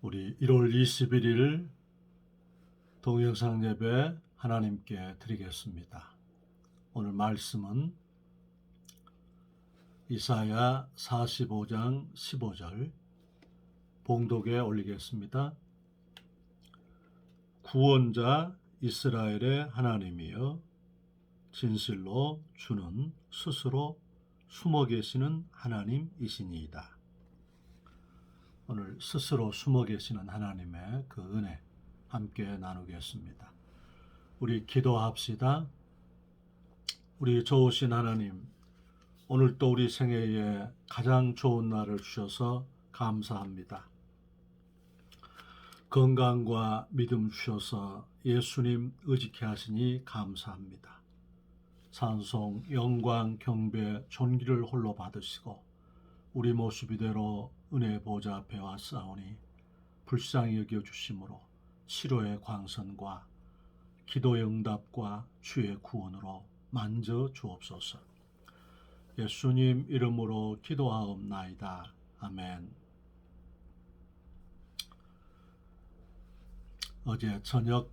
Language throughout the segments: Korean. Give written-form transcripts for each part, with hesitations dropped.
우리 1월 21일 동영상 예배 하나님께 드리겠습니다. 오늘 말씀은 이사야 45장 15절 봉독에 올리겠습니다. 구원자 이스라엘의 하나님이여 진실로 주는 스스로 숨어 계시는 하나님이시니이다. 오늘 스스로 숨어 계시는 하나님의 그 은혜 함께 나누겠습니다. 우리 기도합시다. 우리 좋으신 하나님, 오늘 또 우리 생애에 가장 좋은 날을 주셔서 감사합니다. 건강과 믿음 주셔서 예수님 의지케 하시니 감사합니다. 찬송, 영광, 경배, 존귀를 홀로 받으시고 우리 모습 이대로 은혜의 보좌 앞에 왔사오니 불쌍히 여겨주심으로 치료의 광선과 기도의 응답과 주의 구원으로 만져 주옵소서. 예수님 이름으로 기도하옵나이다. 아멘. 어제 저녁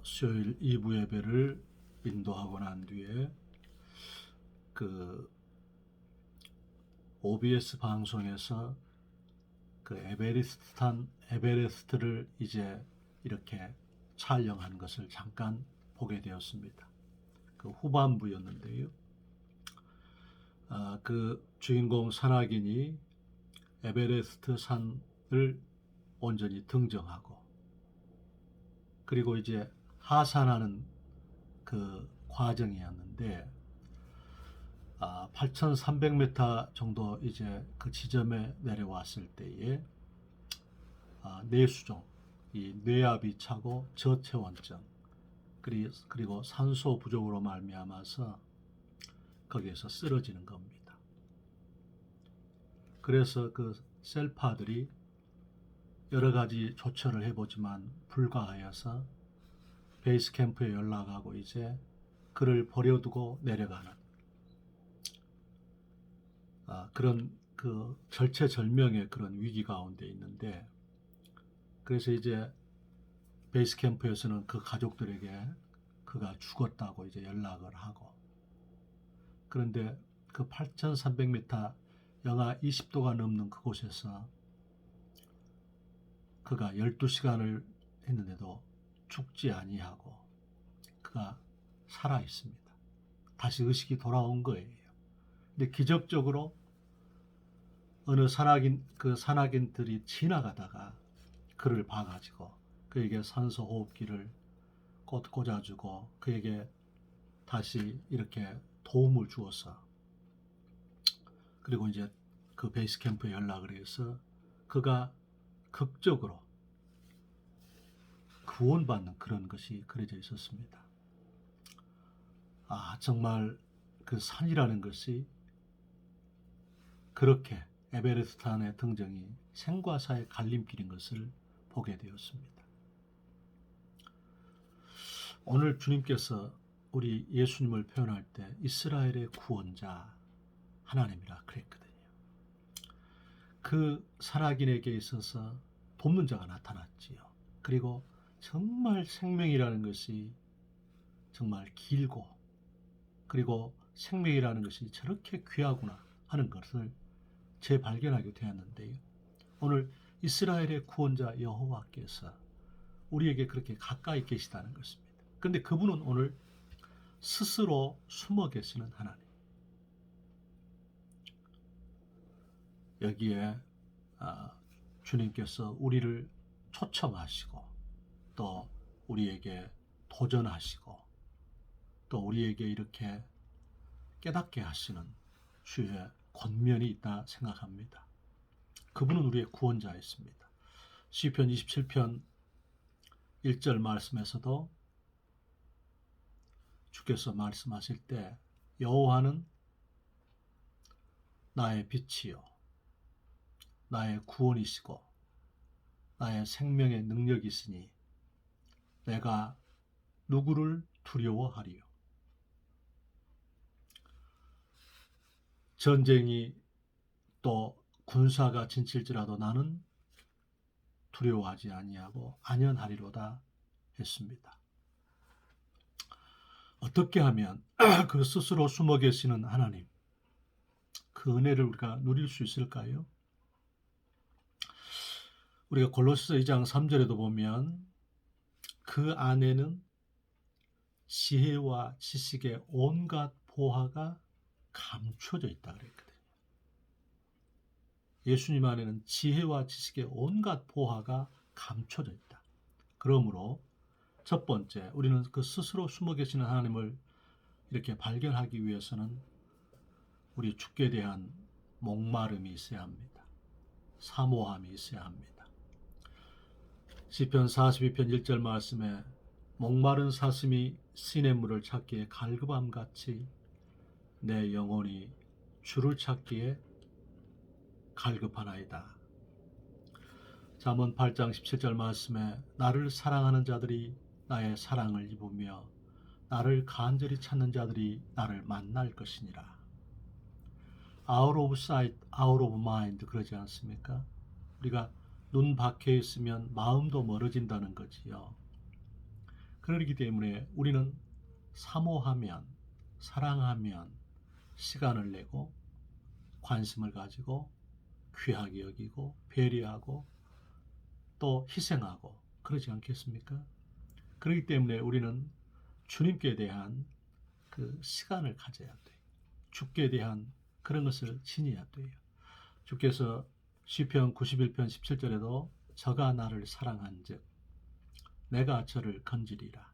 수요일 2부 예배를 인도하고 난 뒤에 OBS 방송에서 에베레스트를 이제 이렇게 촬영한 것을 잠깐 보게 되었습니다. 그 후반부였는데요. 그 주인공 산악인이 에베레스트 산을 온전히 등정하고 그리고 이제 하산하는 그 과정이었는데 8,300m 정도 이제 그 지점에 내려왔을 때에 뇌수종, 이 뇌압이 차고 저체온증 그리고 산소 부족으로 말미암아서 거기에서 쓰러지는 겁니다. 그래서 그 셀파들이 여러 가지 조처를 해보지만 불가하여서 베이스 캠프에 연락하고 이제 그를 버려두고 내려가는 그런 그 절체절명의 그런 위기 가운데 있는데, 그래서 이제 베이스 캠프에서는 그 가족들에게 그가 죽었다고 이제 연락을 하고, 그런데 그 8,300m 영하 20도가 넘는 그곳에서 그가 12시간을 했는데도 죽지 아니하고 그가 살아 있습니다. 다시 의식이 돌아온 거예요. 근데 기적적으로 어느 산악인들이 지나가다가 그를 봐가지고 그에게 산소 호흡기를 꽂아주고 그에게 다시 이렇게 도움을 주어서, 그리고 이제 그 베이스 캠프에 연락을 해서 그가 극적으로 구원받는 그런 것이 그려져 있었습니다. 정말 그 산이라는 것이 그렇게 에베레스트 산의 등정이 생과 사의 갈림길인 것을 보게 되었습니다. 오늘 주님께서 우리 예수님을 표현할 때 이스라엘의 구원자 하나님이라 그랬거든요. 그 산악인에게 있어서 돕는 자가 나타났지요. 그리고 정말 생명이라는 것이 정말 길고, 그리고 생명이라는 것이 저렇게 귀하구나 하는 것을 재발견하게 되었는데요. 오늘 이스라엘의 구원자 여호와께서 우리에게 그렇게 가까이 계시다는 것입니다. 그런데 그분은 오늘 스스로 숨어 계시는 하나님. 여기에 주님께서 우리를 초청하시고 또 우리에게 도전하시고 또 우리에게 이렇게 깨닫게 하시는 주의 권면이 있다 생각합니다. 그분은 우리의 구원자였습니다. 시편 27편 1절 말씀에서도 주께서 말씀하실 때 여호와는 나의 빛이요 나의 구원이시고 나의 생명의 능력이시니 내가 누구를 두려워하리요. 전쟁이 또 군사가 진칠지라도 나는 두려워하지 아니하고 안연하리로다 했습니다. 어떻게 하면 그 스스로 숨어 계시는 하나님, 그 은혜를 우리가 누릴 수 있을까요? 우리가 골로새서 2장 3절에도 보면 그 안에는 지혜와 지식의 온갖 보화가 감춰져 있다 그랬거든요. 예수님 안에는 지혜와 지식의 온갖 보화가 감춰져 있다. 그러므로 첫 번째, 우리는 그 스스로 숨어 계시는 하나님을 이렇게 발견하기 위해서는 우리 주께 대한 목마름이 있어야 합니다. 사모함이 있어야 합니다. 시편 42편 1절 말씀에 목마른 사슴이 시냇물을 찾기에 갈급함같이 내 영혼이 주를 찾기에 갈급하나이다. 잠언 8장 17절 말씀에 나를 사랑하는 자들이 나의 사랑을 입으며 나를 간절히 찾는 자들이 나를 만날 것이니라. Out of sight, out of mind 그러지 않습니까? 우리가 눈 밖에 있으면 마음도 멀어진다는 거지요. 그렇기 때문에 우리는 사모하면, 사랑하면 시간을 내고 관심을 가지고 귀하게 여기고 배려하고 또 희생하고 그러지 않겠습니까? 그렇기 때문에 우리는 주님께 대한 그 시간을 가져야 돼요. 주께 대한 그런 것을 지녀야 돼요. 주께서 시편 91편 17절에도 저가 나를 사랑한즉 내가 저를 건지리라.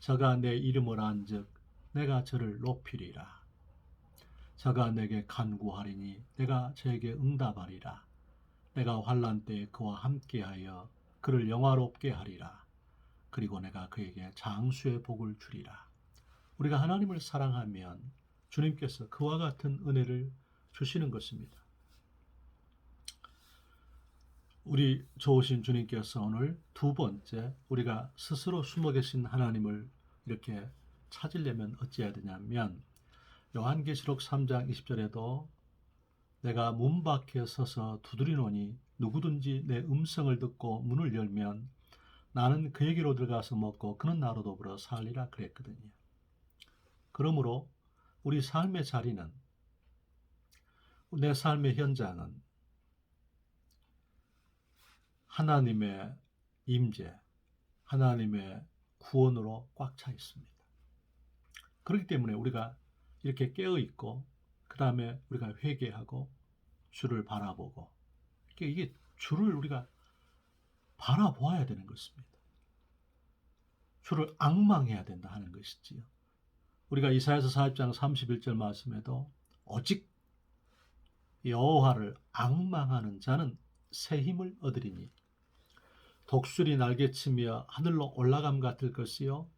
저가 내 이름을 안즉 내가 저를 높이리라. 저가 내게 간구하리니 내가 저에게 응답하리라. 내가 환난 때에 그와 함께하여 그를 영화롭게 하리라. 그리고 내가 그에게 장수의 복을 주리라. 우리가 하나님을 사랑하면 주님께서 그와 같은 은혜를 주시는 것입니다. 우리 좋으신 주님께서 오늘 두 번째 우리가 스스로 숨어 계신 하나님을 이렇게 찾으려면 어찌해야 되냐면 요한계시록 3장 20절에도 내가 문 밖에 서서 두드리노니 누구든지 내 음성을 듣고 문을 열면 나는 그에게로 들어가서 먹고 그는 나로 더불어 살리라 그랬거든요. 그러므로 우리 삶의 자리는, 내 삶의 현장은 하나님의 임재, 하나님의 구원으로 꽉 차 있습니다. 그렇기 때문에 우리가 이렇게 깨어 있고 그 다음에 우리가 회개하고 주를 바라보고 이게 주를 우리가 바라보아야 되는 것입니다. 주를 앙망해야 된다 하는 것이지요. 우리가 이사야서 40장 31절 말씀에도 오직 여호와를 앙망하는 자는 새 힘을 얻으리니 독수리 날개치며 하늘로 올라감 같을 것이요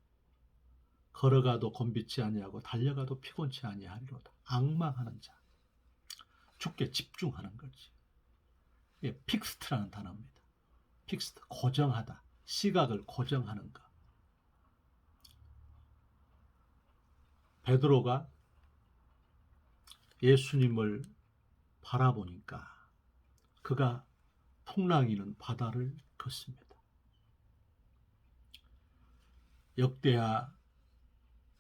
걸어가도 곤비치 아니하고 달려가도 피곤치 아니하리로다. 앙망하는 자, 주께 집중하는 거지. 이게 픽스트라는 단어입니다. 픽스트, 고정하다, 시각을 고정하는 것. 베드로가 예수님을 바라보니까 그가 풍랑이는 바다를 걷습니다. 역대하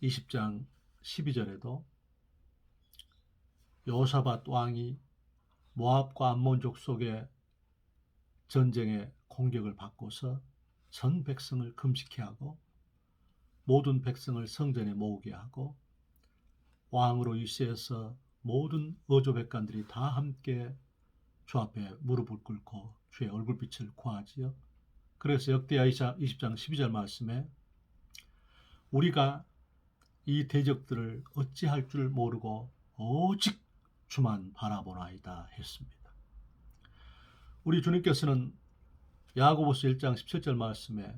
20장 12절에도 여호사밧 왕이 모압과 암몬족 속의 전쟁의 공격을 받고서 전 백성을 금식케 하고 모든 백성을 성전에 모으게 하고 왕으로 위세해서 모든 어조백관들이 다 함께 주 앞에 무릎을 꿇고 주의 얼굴빛을 구하지요. 그래서 역대하 20장 12절 말씀에 우리가 이 대적들을 어찌할 줄 모르고 오직 주만 바라보나이다 했습니다. 우리 주님께서는 야고보서 1장 17절 말씀에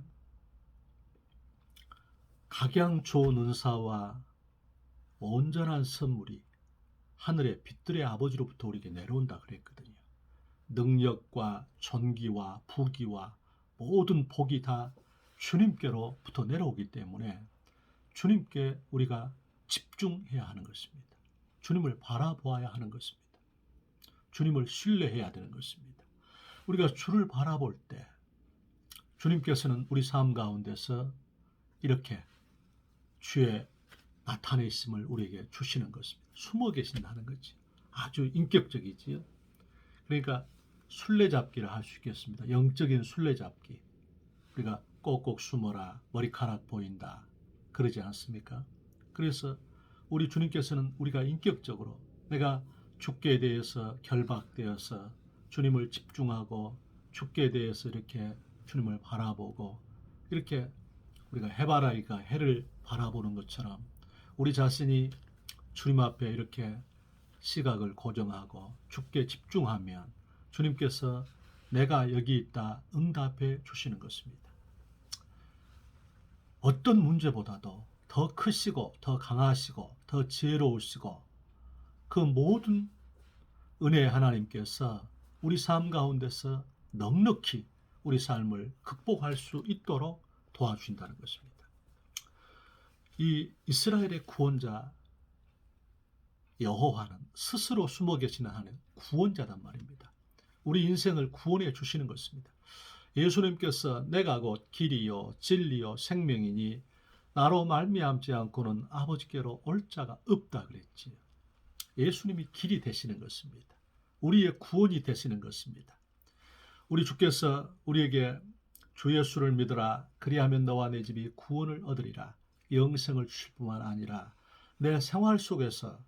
각양 좋은 은사와 온전한 선물이 하늘의 빛들의 아버지로부터 우리에게 내려온다 그랬거든요. 능력과 존귀와 부귀와 모든 복이 다 주님께로부터 내려오기 때문에 주님께 우리가 집중해야 하는 것입니다. 주님을 바라보아야 하는 것입니다. 주님을 신뢰해야 되는 것입니다. 우리가 주를 바라볼 때 주님께서는 우리 삶 가운데서 이렇게 주의 나타내심을 우리에게 주시는 것입니다. 숨어 계신다는 거지. 아주 인격적이지요. 그러니까 술래잡기를 할 수 있겠습니다. 영적인 술래잡기. 우리가 꼭꼭 숨어라, 머리카락 보인다, 그러지 않습니까? 그래서 우리 주님께서는 우리가 인격적으로 내가 주께 대해서 결박되어서 주님을 집중하고 주께 대해서 이렇게 주님을 바라보고 이렇게 우리가 해바라기가 해를 바라보는 것처럼 우리 자신이 주님 앞에 이렇게 시각을 고정하고 주께 집중하면 주님께서 내가 여기 있다 응답해 주시는 것입니다. 어떤 문제보다도 더 크시고 더 강하시고 더 지혜로우시고 그 모든 은혜의 하나님께서 우리 삶 가운데서 넉넉히 우리 삶을 극복할 수 있도록 도와주신다는 것입니다. 이 이스라엘의 구원자 여호와는 스스로 숨어 계시는 하나님 구원자단 말입니다. 우리 인생을 구원해 주시는 것입니다. 예수님께서 내가 곧 길이요 진리요 생명이니 나로 말미암지 않고는 아버지께로 올 자가 없다 그랬지요. 예수님이 길이 되시는 것입니다. 우리의 구원이 되시는 것입니다. 우리 주께서 우리에게 주 예수를 믿으라 그리하면 너와 내 집이 구원을 얻으리라 영생을 주실 뿐만 아니라 내 생활 속에서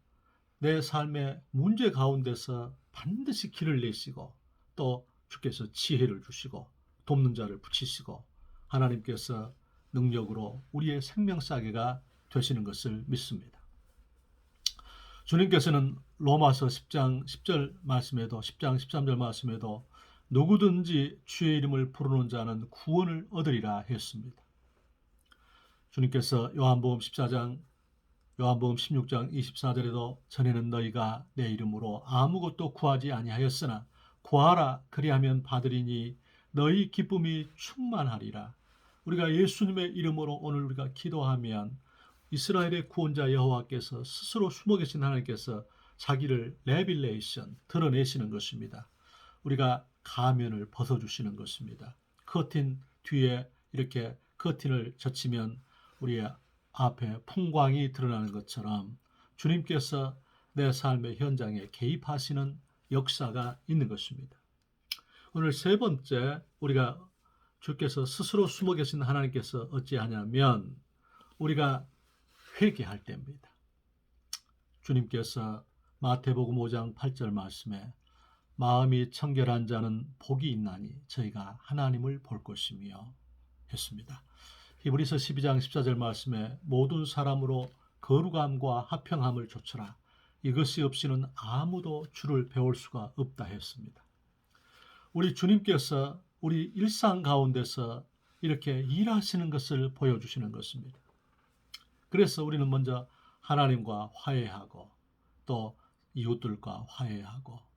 내 삶의 문제 가운데서 반드시 길을 내시고 또 주께서 지혜를 주시고 돕는 자를 붙이시고 하나님께서 능력으로 우리의 생명싸개가 되시는 것을 믿습니다. 주님께서는 로마서 10장 10절 말씀에도 10장 13절 말씀에도 누구든지 주의 이름을 부르는 자는 구원을 얻으리라 했습니다. 주님께서 요한복음 16장 24절에도 전에는 너희가 내 이름으로 아무것도 구하지 아니하였으나 구하라 그리하면 받으리니 너희 기쁨이 충만하리라. 우리가 예수님의 이름으로 오늘 우리가 기도하면 이스라엘의 구원자 여호와께서 스스로 숨어 계신 하나님께서 자기를 레빌레이션 드러내시는 것입니다. 우리가 가면을 벗어주시는 것입니다. 커튼 뒤에 이렇게 커튼을 젖히면 우리의 앞에 풍광이 드러나는 것처럼 주님께서 내 삶의 현장에 개입하시는 역사가 있는 것입니다. 오늘 세 번째 우리가 주께서 스스로 숨어 계신 하나님께서 어찌하냐면 우리가 회개할 때입니다. 주님께서 마태복음 5장 8절 말씀에 마음이 청결한 자는 복이 있나니 저희가 하나님을 볼 것이며 했습니다. 히브리서 12장 14절 말씀에 모든 사람으로 거룩함과 화평함을 좇으라. 이것이 없이는 아무도 주를 배울 수가 없다 했습니다. 우리 주님께서 우리 일상 가운데서 이렇게 일하시는 것을 보여주시는 것입니다. 그래서 우리는 먼저 하나님과 화해하고 또 이웃들과 화해하고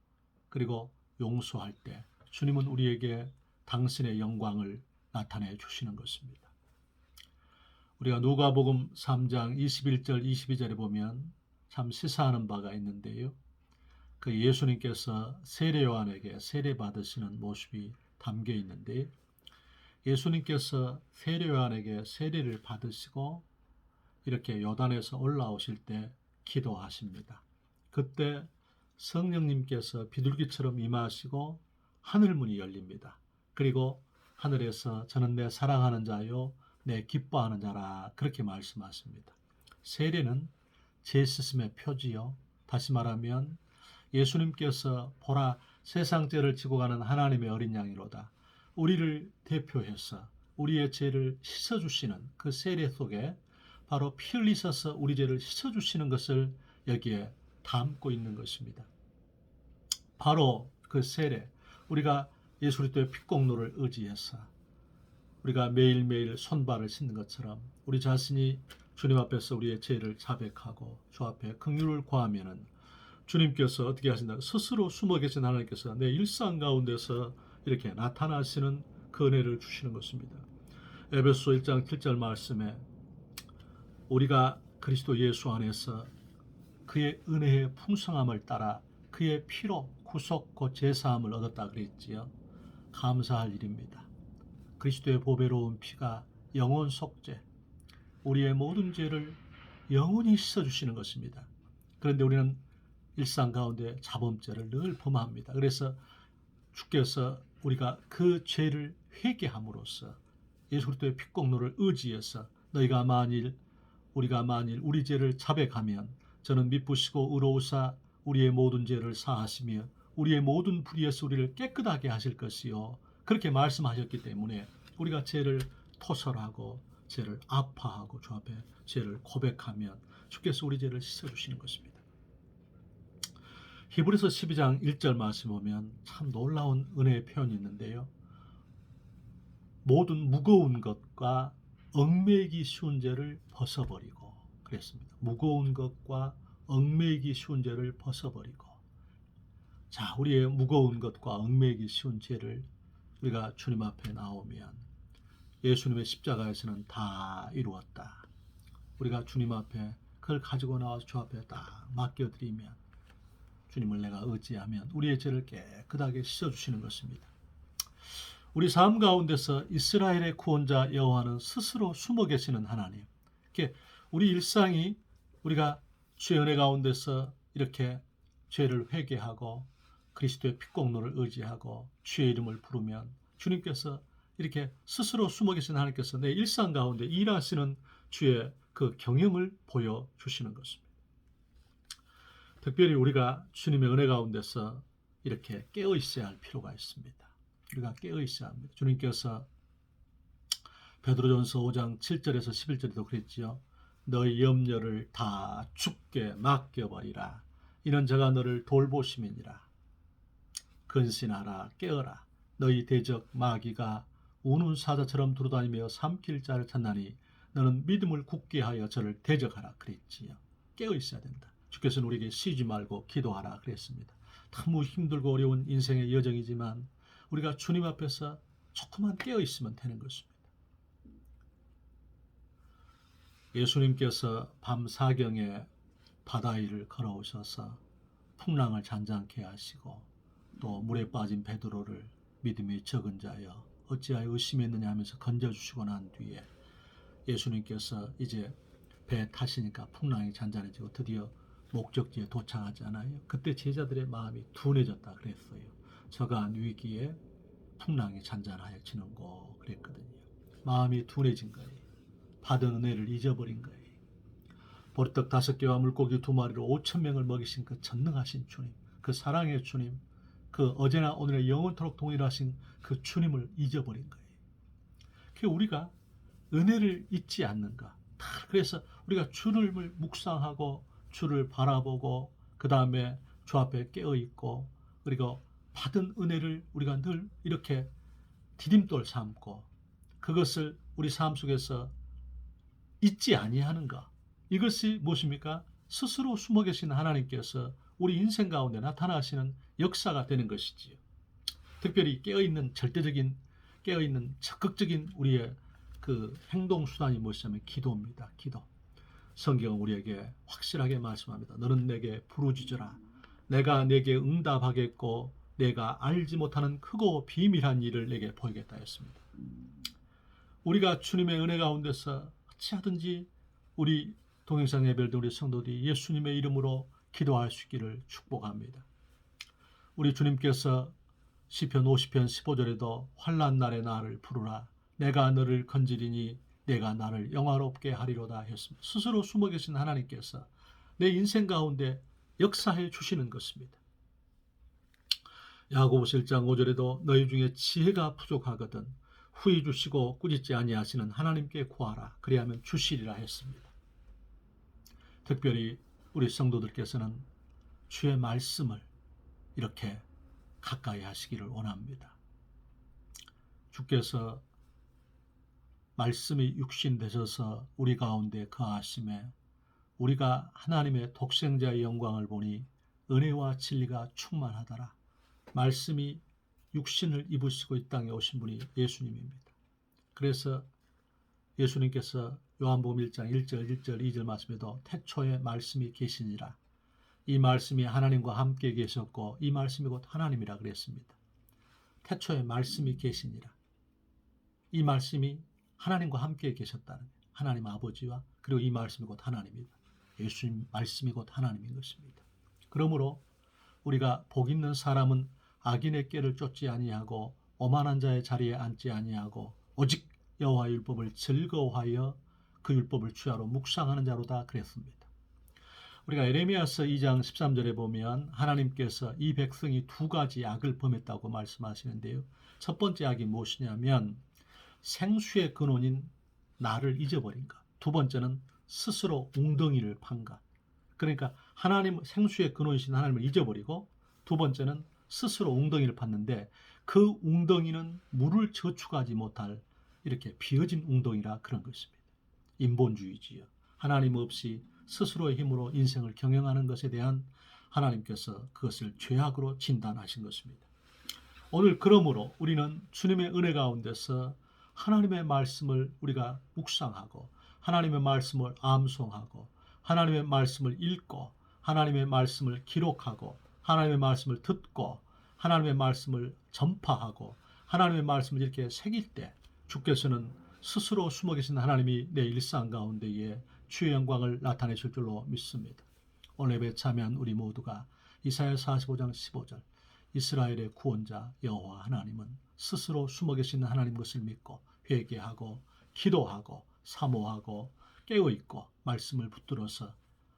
그리고 용서할 때 주님은 우리에게 당신의 영광을 나타내 주시는 것입니다. 우리가 누가복음 3장 21절 22절에 보면 참 시사하는 바가 있는데요. 그 예수님께서 세례 요한에게 세례 받으시는 모습이 담겨 있는데 예수님께서 세례 요한에게 세례를 받으시고 이렇게 요단에서 올라오실 때 기도하십니다. 그때 성령님께서 비둘기처럼 임하시고 하늘문이 열립니다. 그리고 하늘에서 저는 내 사랑하는 자요 내 기뻐하는 자라 그렇게 말씀하십니다. 세례는 제스심의 표지요. 다시 말하면 예수님께서 보라 세상 죄를 지고 가는 하나님의 어린 양이로다. 우리를 대표해서 우리의 죄를 씻어주시는 그 세례 속에 바로 피 흘리셔서 우리 죄를 씻어주시는 것을 여기에 담고 있는 것입니다. 바로 그 세례, 우리가 예수 그리스도의 피공로를 의지해서 우리가 매일매일 손발을 씻는 것처럼 우리 자신이 주님 앞에서 우리의 죄를 자백하고 주 앞에 긍휼을 구하면은 주님께서 어떻게 하신다? 스스로 숨어 계신 하나님께서 내 일상 가운데서 이렇게 나타나시는 그 은혜를 주시는 것입니다. 에베소 1장 7절 말씀에 우리가 그리스도 예수 안에서 그의 은혜의 풍성함을 따라 그의 피로 구속 곧 제사함을 얻었다 그랬지요. 감사할 일입니다. 그리스도의 보배로운 피가 영혼 속죄, 우리의 모든 죄를 영원히 씻어주시는 것입니다. 그런데 우리는 일상 가운데 자범죄를 늘 범합니다. 그래서 주께서 우리가 그 죄를 회개함으로써 예수 그리스도의 피공로를 의지해서 우리가 만일 우리 죄를 자백하면 저는 미쁘시고 의로우사 우리의 모든 죄를 사하시며 우리의 모든 불의에서 우리를 깨끗하게 하실 것이요, 그렇게 말씀하셨기 때문에 우리가 죄를 토설하고 죄를 아파하고 주 앞에 죄를 고백하면 주께서 우리 죄를 씻어주시는 것입니다. 히브리서 12장 1절 말씀 보면 참 놀라운 은혜의 표현이 있는데요. 모든 무거운 것과 얽매이기 쉬운 죄를 벗어버리고 그랬습니다. 무거운 것과 얽매이기 쉬운 죄를 벗어버리고, 자, 우리의 무거운 것과 얽매이기 쉬운 죄를 우리가 주님 앞에 나오면 예수님의 십자가에서는 다 이루었다. 우리가 주님 앞에 그걸 가지고 나와서 주 앞에 딱 맡겨드리면, 주님을 내가 의지하면 우리의 죄를 깨끗하게 씻어주시는 것입니다. 우리 삶 가운데서 이스라엘의 구원자 여호와는 스스로 숨어 계시는 하나님. 우리 일상이 우리가 주의 은혜 가운데서 이렇게 죄를 회개하고 그리스도의 피공로를 의지하고 주의 이름을 부르면 주님께서 이렇게 스스로 숨어 계신 하나님께서 내 일상 가운데 일하시는 주의 그 경영을 보여주시는 것입니다. 특별히 우리가 주님의 은혜 가운데서 이렇게 깨어 있어야 할 필요가 있습니다. 우리가 깨어 있어야 합니다. 주님께서 베드로전서 5장 7절에서 11절에도 그랬지요. 너희 염려를 다 주께 맡겨버리라. 이는 저가 너를 돌보심이니라. 근신하라, 깨어라. 너희 대적 마귀가 우는 사자처럼 두루다니며 삼킬 자를 찾나니 너는 믿음을 굳게 하여 저를 대적하라 그랬지요. 깨어 있어야 된다. 주께서는 우리에게 쉬지 말고 기도하라 그랬습니다. 너무 힘들고 어려운 인생의 여정이지만 우리가 주님 앞에서 조금만 깨어 있으면 되는 것입니다. 예수님께서 밤 사경에 바다 위를 걸어오셔서 풍랑을 잔잔케 하시고 또 물에 빠진 베드로를 믿음이 적은 자여 어찌하여 의심했느냐 하면서 건져주시고 난 뒤에 예수님께서 이제 배 타시니까 풍랑이 잔잔해지고 드디어 목적지에 도착하잖아요. 그때 제자들의 마음이 둔해졌다 그랬어요. 저간 위기에 풍랑이 잔잔하여지는고 그랬거든요. 마음이 둔해진 거예요. 받은 은혜를 잊어버린 거예요. 보리떡 5개와 물고기 2마리로 5,000명을 먹이신 그 전능하신 주님, 그 사랑의 주님, 그 어제나 오늘의 영원토록 동일하신 그 주님을 잊어버린 거예요. 그 우리가 은혜를 잊지 않는가. 그래서 우리가 주를 묵상하고 주를 바라보고 그 다음에 주 앞에 깨어있고 그리고 받은 은혜를 우리가 늘 이렇게 디딤돌 삼고 그것을 우리 삶 속에서 잊지 아니하는가. 이것이 무엇입니까? 스스로 숨어 계신 하나님께서 우리 인생 가운데 나타나시는 역사가 되는 것이지요. 특별히 깨어있는 적극적인 우리의 그 행동 수단이 무엇이냐면 기도입니다. 기도. 성경은 우리에게 확실하게 말씀합니다. 너는 내게 부르짖으라. 내가 내게 응답하겠고 내가 알지 못하는 크고 비밀한 일을 내게 보이겠다 했습니다. 우리가 주님의 은혜 가운데서 어찌하든지 우리 동영상 예배를 우리 성도들이 예수님의 이름으로 기도할 수 있기를 축복합니다. 우리 주님께서 시편 50편 15절에도 환난 날에 나를 부르라. 내가 너를 건지리니 내가 나를 영화롭게 하리로다 했습니다. 스스로 숨어 계신 하나님께서 내 인생 가운데 역사해 주시는 것입니다. 야고보서 1장 5절에도 너희 중에 지혜가 부족하거든 후히 주시고 꾸짖지 아니하시는 하나님께 구하라. 그리하면 주시리라 했습니다. 특별히 우리 성도들께서는 주의 말씀을 이렇게 가까이 하시기를 원합니다. 주께서 말씀이 육신 되셔서 우리 가운데 거하심에 우리가 하나님의 독생자의 영광을 보니 은혜와 진리가 충만하더라. 말씀이 육신을 입으시고 이 땅에 오신 분이 예수님입니다. 그래서 예수님께서 요한복음 1장 1절 2절 말씀에도 태초에 말씀이 계시니라. 이 말씀이 하나님과 함께 계셨고 이 말씀이 곧 하나님이라 그랬습니다. 태초에 말씀이 계시니라. 이 말씀이 하나님과 함께 계셨다는 거예요. 하나님 아버지와 그리고 이 말씀이 곧 하나님이다. 예수님 말씀이 곧 하나님인 것입니다. 그러므로 우리가 복 있는 사람은 악인의 꾀를 쫓지 아니하고 오만한 자의 자리에 앉지 아니하고 오직 여호와의 율법을 즐거워하여 그 율법을 주야로 묵상하는 자로다 그랬습니다. 우리가 에레미야서 2장 13절에 보면 하나님께서 이 백성이 두 가지 악을 범했다고 말씀하시는데요. 첫 번째 악이 무엇이냐면 생수의 근원인 나를 잊어버린 것. 두 번째는 스스로 웅덩이를 판 것. 그러니까 하나님 생수의 근원이신 하나님을 잊어버리고 두 번째는 스스로 웅덩이를 팠는데 그 웅덩이는 물을 저축하지 못할 이렇게 비어진 웅덩이라 그런 것입니다. 인본주의지요. 하나님 없이 스스로의 힘으로 인생을 경영하는 것에 대한 하나님께서 그것을 죄악으로 진단하신 것입니다. 오늘 그러므로 우리는 주님의 은혜 가운데서 하나님의 말씀을 우리가 묵상하고 하나님의 말씀을 암송하고 하나님의 말씀을 읽고 하나님의 말씀을 기록하고 하나님의 말씀을 듣고 하나님의 말씀을 전파하고 하나님의 말씀을 이렇게 새길 때 주께서는 스스로 숨어 계신 하나님이 내 일상 가운데에 주의 영광을 나타내실 줄로 믿습니다. 오늘 예배에 참여한 우리 모두가 이사야 45장 15절 이스라엘의 구원자 여호와 하나님은 스스로 숨어 계시는 하나님 것을 믿고 회개하고 기도하고 사모하고 깨어있고 말씀을 붙들어서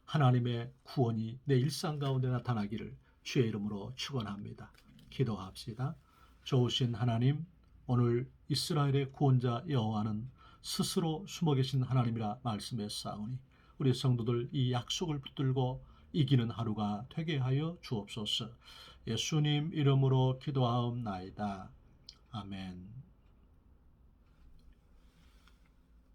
하나님의 구원이 내 일상 가운데 나타나기를 주의 이름으로 축원합니다. 기도합시다. 좋으신 하나님, 오늘 이스라엘의 구원자 여호와는 스스로 숨어 계신 하나님이라 말씀했사오니 우리 성도들 이 약속을 붙들고 이기는 하루가 되게 하여 주옵소서. 예수님 이름으로 기도하옵나이다. 아멘.